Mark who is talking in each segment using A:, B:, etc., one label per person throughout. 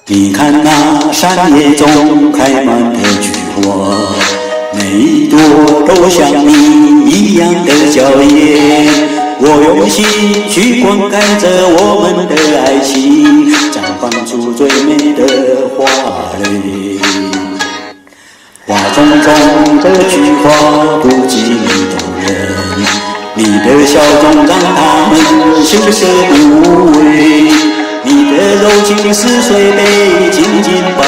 A: 你看那山野中开满的菊花，每一朵都像你一样的娇艳。我用心去灌溉着我们的爱情，绽放出最美的花蕾。花丛中的菊花不尽动人，你的笑容让它们羞涩无畏。你的柔情似水被紧紧包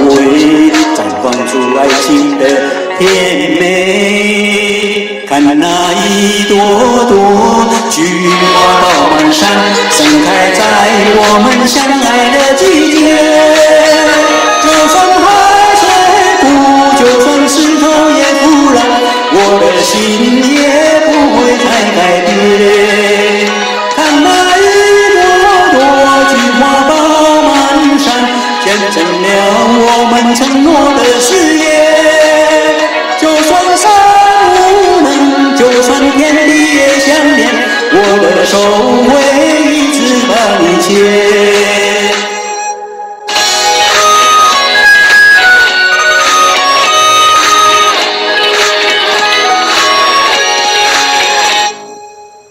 A: 围，绽放出爱情的甜美。看那一朵朵菊花爆满山，盛开在我们相爱的季节。就算海水枯，就算石头也腐烂，我的心也不会再改变。看那一朵朵菊花爆满山，见证了我们承诺的誓言。就算山无能，就算天地也相连，我的手会一直把你牵。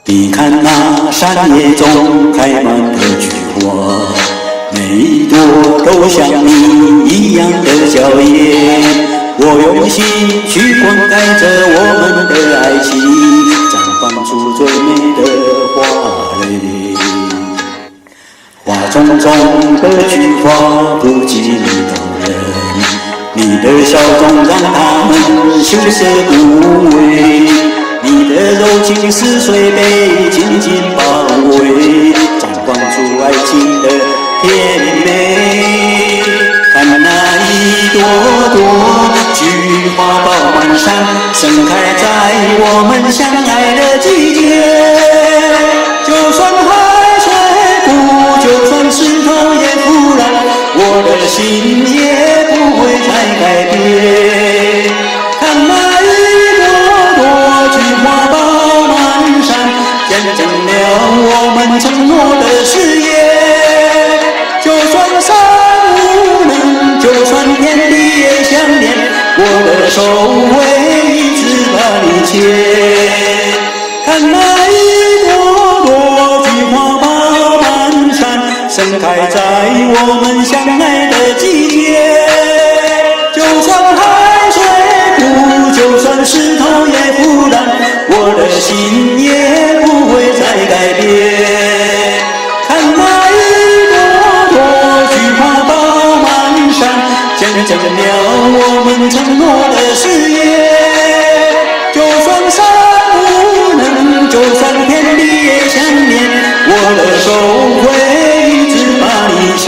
A: 你看那山野中开满的菊花，每一朵都像你一样的娇艳。我用心去灌溉着我们的爱情，绽放出最美的花蕾。花丛中的菊花不尽动人，你的笑容让它们羞涩无畏。你的柔情似水被紧紧包围，绽放出爱情的甜美。看那一朵朵菊花爆满山，盛开在我们相爱的季节。就算海水枯，就算石头也腐烂，我的心也不会再改变。看那一朵朵菊花爆满山，见证了我们承诺的誓言。就算山无能，就算天地也相连，我的手会一直把你牵。看那一朵朵菊花爆满山，盛开在我们相爱的季节。就算海水枯，就算石头也腐烂，我的心也不会再改变。看那一朵朵菊花爆满山，见证了我们承诺的誓言。就算山无能，就算天地也相连，我的手会一直把你牵。